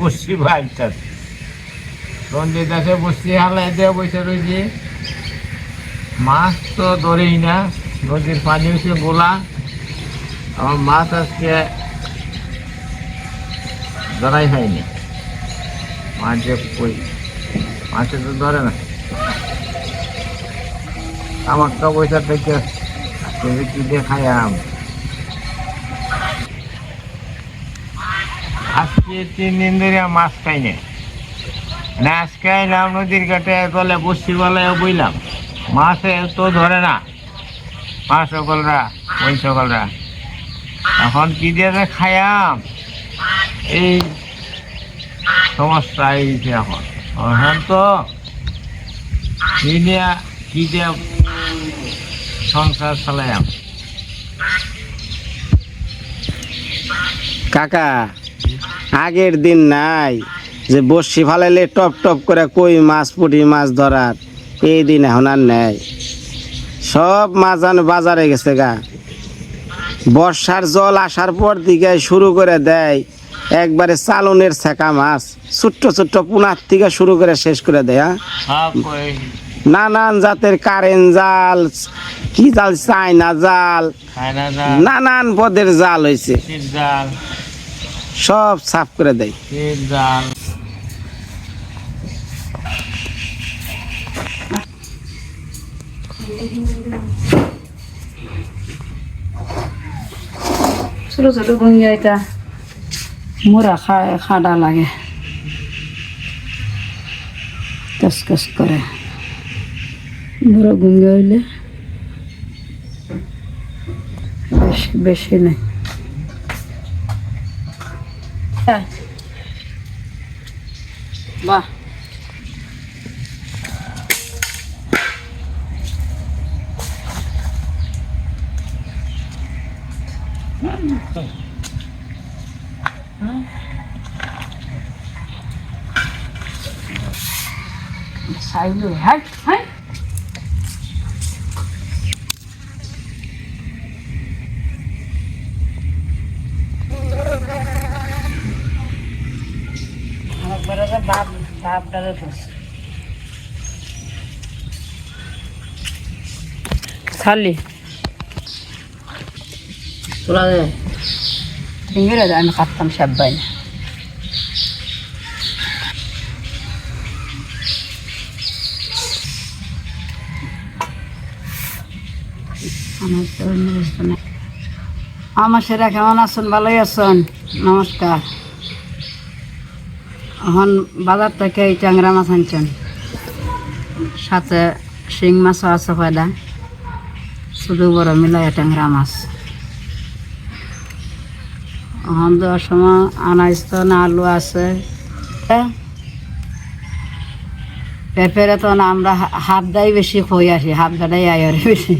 বসছি ভাইটা রঞ্জিত আছে বসছি হালাই দিয়ে বসে রয়েছি মাছ তো ধরেই না নদীর পানি হচ্ছে গোলা আমার মাছ আজকে ধরাই হয়নি মাঝে কই মাছে তো ধরে না আমার তো পয়সা থেকে কি দিয়ে খাইয়াম আজকে 3 দিন ধরে মাছ খাইনি না আজকে আইলাম নদীর ঘাটে তলে বসছি বলায় বইলাম মাছে তো ধরে না মা সকলরা ওই সকলরা এখন কি দিয়ে খাইয়াম এই সমস্যা হয়েছে এখন তো কি দিয়ে সংসার চালাইয়াম কাকা আগের দিন নাই যে বসি ফালাইলে টপ টপ করে কই মাছ পুঁটি মাছ ধরার এই দিন এখন আর নেই সব মাছ বাজারে গেছে গা বর্ষার জল আসার পর দিকে শুরু করে দেয় একবারে চালনের ছেঁকা মাছ ছোট্ট ছোট্ট পুনার থেকে শুরু করে শেষ করে দেয় নানান জাতের কারেন্ট জাল কি জাল চায়না জাল নানান পদের জাল হয়েছে সব সাফ করে দেয় ছোট ছোট গঙ্গা এটা মোরা খাডা লাগে কস করে বড় গঙ্গা হইলে বেশি নেই বাহ সাইলো হাই হাই খালি তোলা যায় ইংরেজি আমি কাটতাম সবাই আমার সেরা কেমন আছেন ভালোই আছেন নমস্কার এখন বাজার থেকে এই ট্যাংরা মাছ আনছেন সাথে শিং মাছও আছে পয়দা শুধু বড় মিলাই ট্যাংরা মাছ এখন দেওয়ার সময় আনাজ তো না আলু আছে পেঁপেরে তো না আমরা হাফ দাই বেশি খই আসি হাফ দাটাই আয়রে বেশি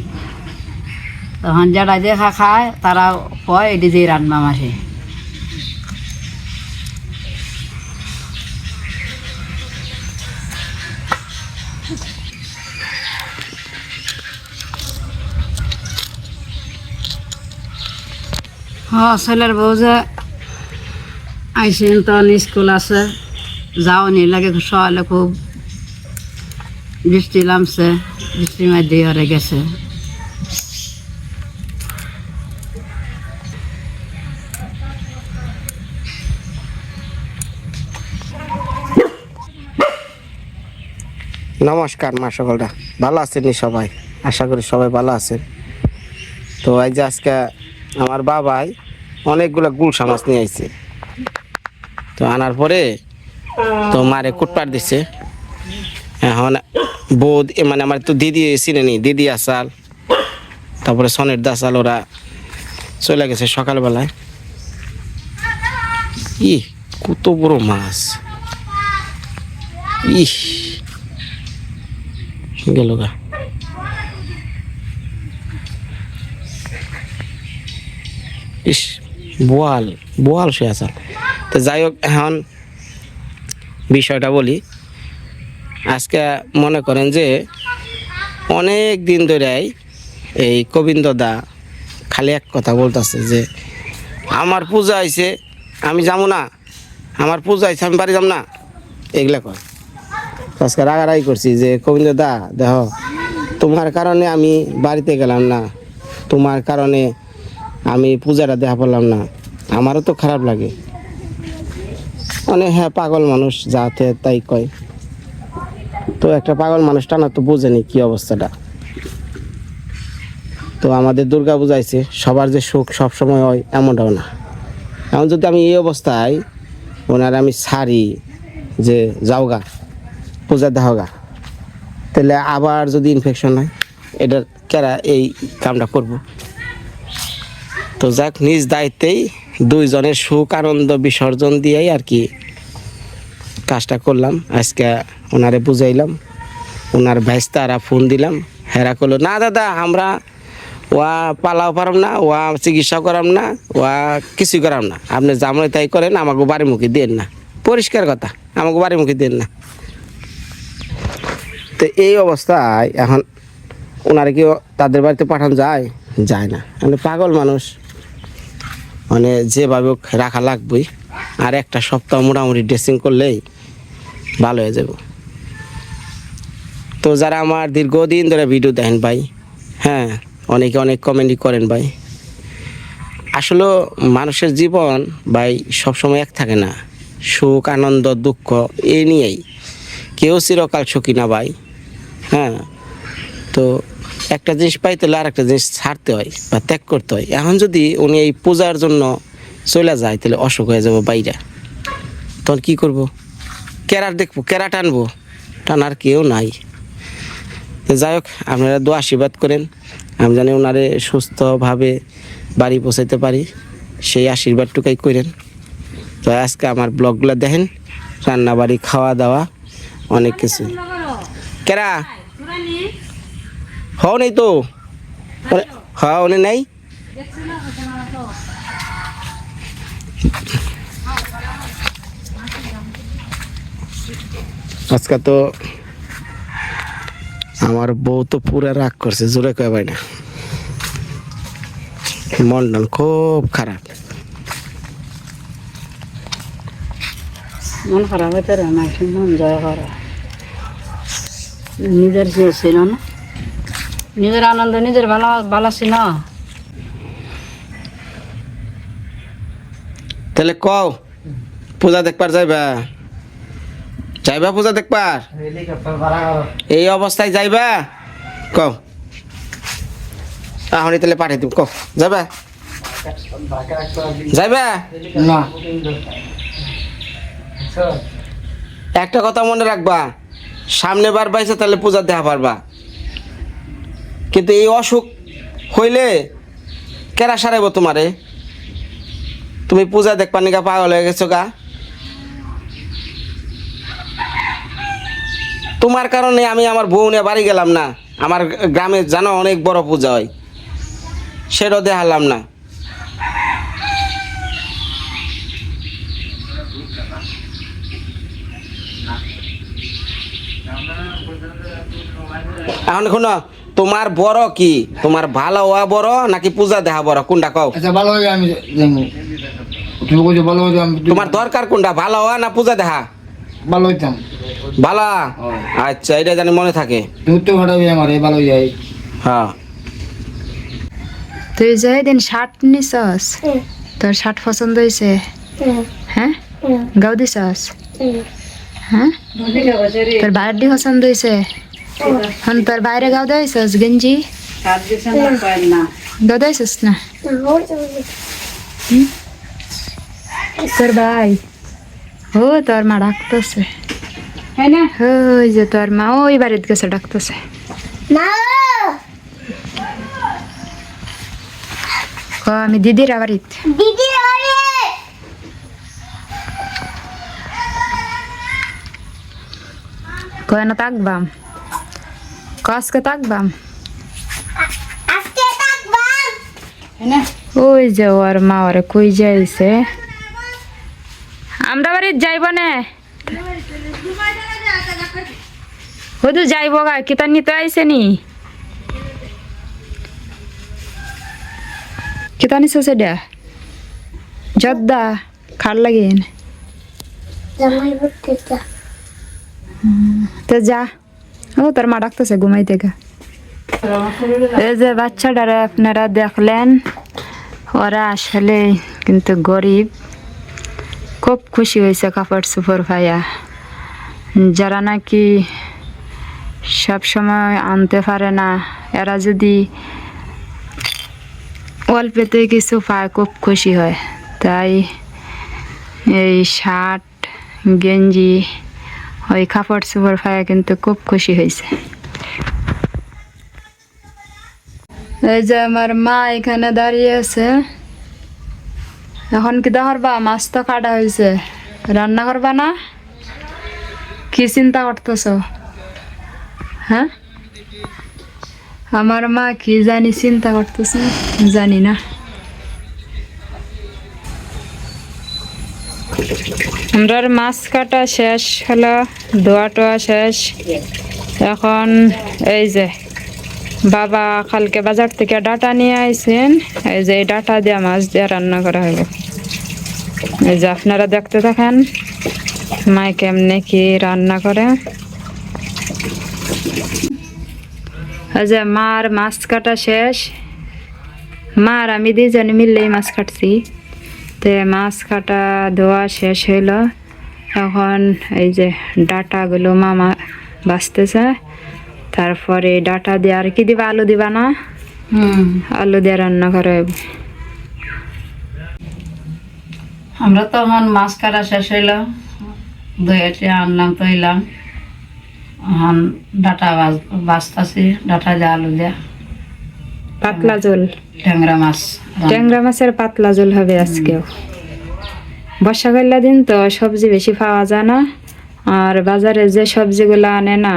তখন যারা যে খায় তারা কয় এটি দিয়ে রান্না মাসে ছেলের বউ যে আইসেন তখন স্কুল আছে যাওনি লাগে সকালে খুব বৃষ্টি নামছে বৃষ্টির মধ্যে ওরে গেছে নমস্কার মা সকলরা ভালো আছেন সবাই আশা করি সবাই ভালো আছেন তো এই যে আজকে আমার বাবাই অনেকগুলো গুলশা মাছ নিয়ে আইছে তো আনার পরে তো মারে কুটপাট দিছে এখন বোধ মানে আমার তো দিদি চিনেনি দিদি আসাল তারপরে সনের দাসাল ওরা চলে গেছে সকালবেলায় কত বড় মাছ গেল গা ইস বোয়াল সে আসাল তো যাই হোক এখন বিষয়টা বলি আজকে মনে করেন যে অনেক দিন ধরে এই গোবিন্দ দা খালি এক কথা বলতেছে যে আমার পূজা আইছে আমি যাবো না আমার পূজা হয়েছে আমি বাড়ি যাম না, এগুলা কয়। আজকে রাগারাগি করছি যে গোবিন্দ দা দেখো, তোমার কারণে আমি বাড়িতে গেলাম না, তোমার কারণে আমি পূজাটা দেখা পেলাম না, আমারও তো খারাপ লাগে। মানে হ্যাঁ, পাগল মানুষ যাতে তাই কয়। তো একটা পাগল মানুষ টানা তো বোঝেনি কি অবস্থাটা। তো আমাদের দুর্গা পূজাইছে, সবার যে সুখ সবসময় হয় এমনটাও না। এখন যদি আমি এই অবস্থায় ওনার আমি ছাড়ি যে যাওগা পূজা দেওয়া, তাহলে আবার যদি ইনফেকশন হয়, এটার কেরা এই কামটা করব। তো যাক, নিজ দায়িত্বেই দুইজনের সুখ আনন্দ বিসর্জন দিয়েই আর কি কাজটা করলাম। আজকে ওনারে বুঝাইলাম, ওনার ভাইস্তারা ফোন দিলাম, হেরা করলো না দাদা আমরা ওয়া পালাও পারাম না, ওয়া চিকিৎসা করাম না, ওয়া কিছুই করাম না, আপনি জামলে তাই করেন, আমাকে বাড়ি মুখে দেন না। পরিষ্কার কথা, আমাকে বাড়ি মুখে দেন না। তো এই অবস্থায় এখন ওনারা কি তাদের বাড়িতে পাঠানো যায়? যায় না। মানে পাগল মানুষ, মানে যেভাবে হোক রাখা লাগবেই। আর একটা সপ্তাহ মোটামুটি ড্রেসিং করলেই ভালো হয়ে যাব। তো যারা আমার দীর্ঘদিন ধরে ভিডিও দেখেন ভাই, হ্যাঁ অনেকে অনেক কমেন্টই করেন ভাই। আসলে মানুষের জীবন ভাই সবসময় এক থাকে না, সুখ আনন্দ দুঃখ এই নিয়েই, কেউ চিরকাল সুখী না ভাই। হ্যাঁ, তো একটা জিনিস পাইতে হলে আর একটা জিনিস ছাড়তে হয় বা ত্যাগ করতে হয়। এখন যদি উনি এই পূজার জন্য চলে যায়, তাহলে অসুখ হয়ে যাবো বাইরে, তখন কী করবো? কেরার দেখবো, কেরা টানবো, টানার কেউ নাই। যাই হোক, আপনারা দোয়া আশীর্বাদ করেন, আমি জানি ওনারে সুস্থভাবে বাড়ি পৌঁছাইতে পারি, সেই আশীর্বাদটুকাই করেন। তো আজকে আমার ব্লগগুলো দেখেন, রান্না বাড়ি, খাওয়া দাওয়া, অনেক কিছু। কেরা হও নেই তো, হ্যাঁ উনি নেই। আজকে তো আমার বউ তো পুরা রাগ করছে, জোরে কয় ভাই না, মন খুব খারাপ। মন খারাপ হইতে রে না, মন জয় করা নিজের যে ছিল না, নিজের আনন্দ নিজের ভালো ভালো ছিল। তাহলে কও পূজা দেখবার যাইবা? যাইবা পূজা দেখবার? এই অবস্থায় যাইবা? কও তাহলে তাহলে পাঠিয়ে দিব, কও যাইবা? যাইবা না? একটা কথা মনে রাখবা, সামনে বার পাইছে তাহলে পূজা দেখা পারবা, কিন্তু এই অসুখ হইলে কেরা সারাইব তোমারে? তুমি পূজা দেখবার নিকা পাগল হয়ে গেছো গা। তোমার কারণে আমি আমার বউ নিয়ে বাড়ি গেলাম না। আমার গ্রামে জানো অনেক বড় পূজা হয়, সেটাও দেখালাম না। এখন শোনো, তোমার বড় কি? তোমার ভালো হওয়া বড় নাকি পূজা দেখা বড়? কোনটা কও? আচ্ছা ভালো হয়ে আমি যাবো, তুমি বলছো ভালো হয়ে আমি তোমার দরকার কোনটা, ভালো হওয়া না পূজা দেখা? ভালো হইতাম। ভালো, আচ্ছা এটা জানি মনে থাকে। তুমি তো ভাড়াবি আমার ভালো হয়ে যায়। হ্যাঁ, তুই যে দিন শার্ট নিছস, তোর শার্ট পছন্দ হয়েছে? হ্যাঁ, গাও দিছস? হ্যাঁ, তোর বাইরে পছন্দ হয়েছে? হন তোর বাইরে গাও দিছস গেঞ্জি? গাও দিছস না? তোর ভাই ও তোর মা ডাকতেছে, ওই যে তোর মা ওই বাড়িতে গেছে ডাকতেছে। আমি দিদির বাড়িতে। কয় না থাকবাম, আজকে থাকবাম। ওই যে ওর মা ওরে কই যাইছে, আমরা বাড়িতে যাইব না, হয়তো যাইব গা। কিতা নিতে আইসে নি? কিতা নিছে সেটা? জর্দা খার লাগে তো যা, ও তোর মা ডাকতেছে ঘুমাইতে গা। এই যে বাচ্চাটারা আপনারা দেখলেন, ওরা আসলে কিন্তু গরিব, খুব খুশি হয়েছে কাপড় চোপড় পাইয়া। যারা নাকি সব সময় আনতে পারে না, এরা যদি অল্পেতে কিছু পায় খুব খুশি হয়। তাই এই শার্ট গেঞ্জি ওই কাপড় চোপড় পাইয়া কিন্তু খুব খুশি হয়েছে। এই যে আমার মা এখানে দাঁড়িয়ে আছে। এখন কি করবা? মাছ তো কাটা হয়েছে, রান্না করবা না? কি চিন্তা করতেছ? হ্যাঁ, আমার মা কি জানি চিন্তা করতেছে, জানি না। আমরা মাছ কাটা শেষ হলো, ধোয়া টোয়া শেষ। এখন এই যে বাবা কালকে বাজার থেকে ডাটা নিয়ে আইছেন, এই যে এই ডাটা দিয়ে মাছ দিয়ে রান্না করা হবে। এই যে আপনারা দেখতে থাকেন মা কেমনে কি রান্না করে। এই যে মার মাছ কাটা শেষ, মার আমি দুইজনে মিললেই মাছ কাটছি। তে মাছ কাটা ধোয়া শেষ হইলো। এখন এই যে ডাটাগুলো মামা বাছতেছে। তারপরে ডাটা দিয়ে আর কি দিবা? আলু দিবা না? আলু দিয়ে রান্না করা হবে। আমরা তখন মাছ কাটা শেষ হইলো, দইয়াটি আনলাম তৈলাম। এখন ডাটা বাজতাছি, ডাটা দিয়ে আলু দিয়ে পাতলা ঝোল, ট্যাংরা মাছ। ট্যাংরা মাছের পাতলা ঝোল হবে আজকেও। বর্ষাকালের দিন তো সবজি বেশি পাওয়া যায় না, আর বাজারে যে সবজিগুলো আনে না,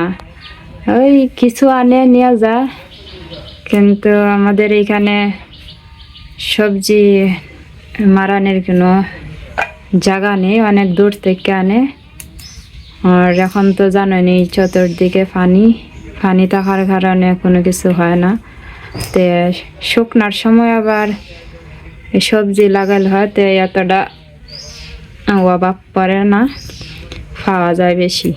ওই কিছু আনে নিয়ে যায়, কিন্তু আমাদের এইখানে সবজি মারানের কোনো জায়গা নেই, অনেক দূর থেকে আনে। আর এখন তো জানেনি চতুর্দিকে পানি, পানি থাকার কারণে কোনো কিছু হয় না। তে শুকনার সময় আবার সবজি লাগালে হয়, তে এতটা অভাব পড়ে না, পাওয়া যায় বেশি।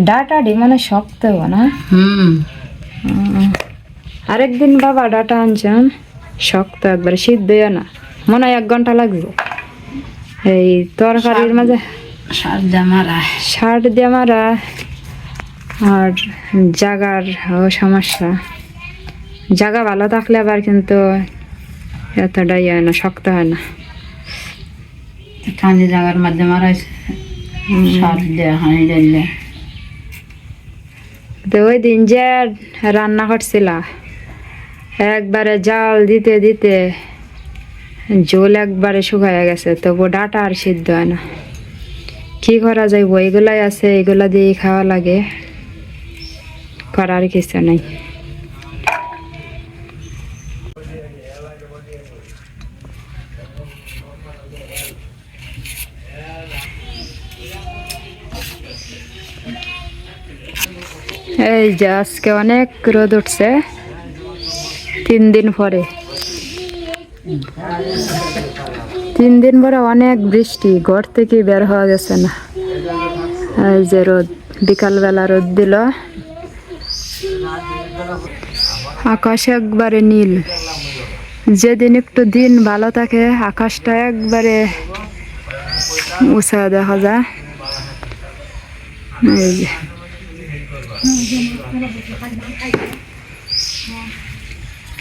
ডাটাডি মানে শক্ত না? আরেকদিন বাবা ডাটা আনছেন, শক্ত একবারে সিদ্ধই না, মনে হয় 1 ঘন্টা লাগবে। এই তরকারির মাঝে শার্ট দিয়ে মারা, আর জাগার সমস্যা। জাগা ভালো থাকলে আবার কিন্তু এতটা ইয়ে হয় না, শক্ত হয় না। কাঁদি জায়গার মধ্যে মারাইছে, সার দিয়ে হানি দিলে। তো ওই দিন যে রান্না করছিলা, একবারে জাল দিতে দিতে ঝোল একবারে শুকায় গেছে, তবু ডাটা আর সিদ্ধ হয় না। কি করা যায়? এগুলাই আছে, এগুলা দিয়ে খাওয়া লাগে, করার কিছু নাই। এই যে আজকে অনেক রোদ উঠছে 3 দিন পরে। 3 দিন পরে অনেক বৃষ্টি, ঘর থেকে বের হওয়া গেছে না। এই যে রোদ, বিকালবেলা রোদ দিল, আকাশ একবারে নীল। যেদিন একটু দিন ভালো থাকে, আকাশটা একবারে উঁচা দেখা যায়। এই যে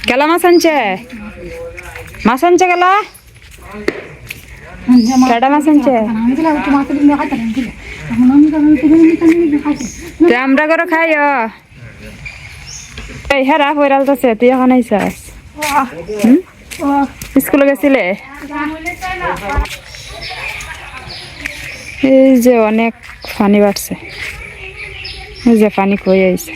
কেলা মাছ আনছে, মাছ আনছে কেলা, কেডা মাছ আনছে? আমরা করে খাই। এই হেরা হইরালতেছে, তুই এখন আইসাস? স্কুলে গেছিলে? এই যে অনেক পানি বাড়ছে, এই যে পানি কই আইছে।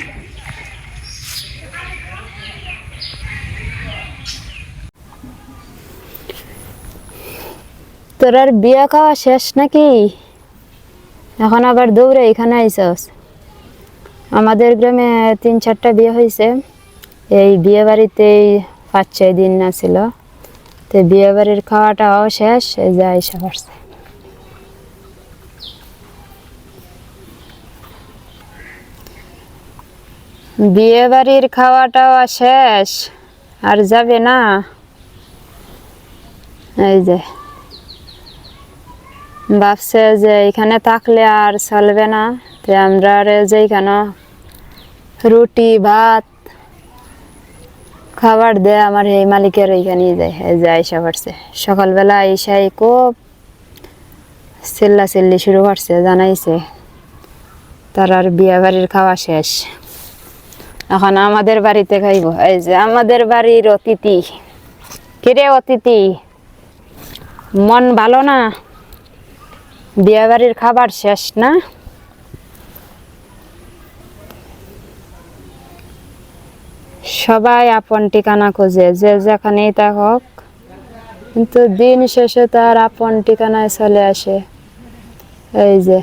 তোর আর বিয়ে খাওয়া শেষ নাকি? এখন আবার দৌড়ে এখানে আইসস? আমাদের গ্রামে 3-4টা বিয়ে হয়েছে, এই বিয়ে বাড়িতেই 5-6 দিন না ছিল, তো বিয়ে বাড়ির খাওয়াটাও শেষ, এই যে আইসা পড়ছে। বিয়ে বাড়ির খাওয়াটাও শেষ, আর যাবে না। এই যে ভাবছে যে এখানে থাকলে আর চলবে না, তো আমরা যেখানে রুটি ভাত খাবার দেয় আমার এই মালিকের এইখানেই যায়। এই যে আইসা পড়ছে সকালবেলা, আইসাই খুব চিল্লাচিল্লি শুরু করছে, জানাইছে তার আর বিয়ে বাড়ির খাওয়া শেষ, এখন আমাদের বাড়িতে খাইব। এই যে আমাদের বাড়ির অতিথি। কিরে অতিথি, মন ভালো না? বিয়ে বাড়ির খাবার শেষ না? সবাই আপন ঠিকানা খোঁজে, যে যেখানেই থাকুক, কিন্তু দিন শেষে তার আপন ঠিকানায় চলে আসে। এই যে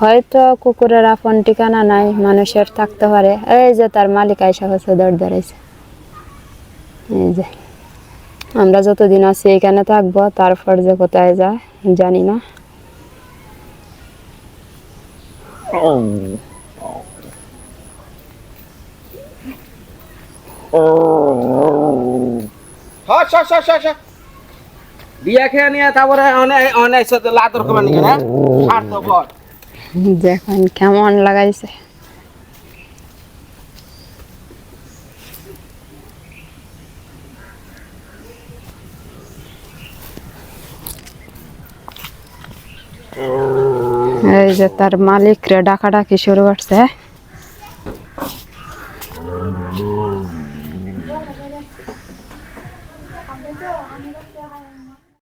হয়তো কুকুরের আপন ঠিকানা নাই, মানুষের থাকতে পারে। এই যে তার মালিক আইসা হচ্ছে, দৌড় দাঁড়াইছে। এই যে আমরা যতদিন আছি এখানে থাকবো, তারপর যে কোথায় যায় জানি না। বিয়া খেয়ে নিয়ে তারপরে অনেক সাথে লাতর কমানি না স্বার্থপর। দেখুন কেমন লাগাইছে। এই যে তার মালিক রে ডাকাডাকি শুরু করছে।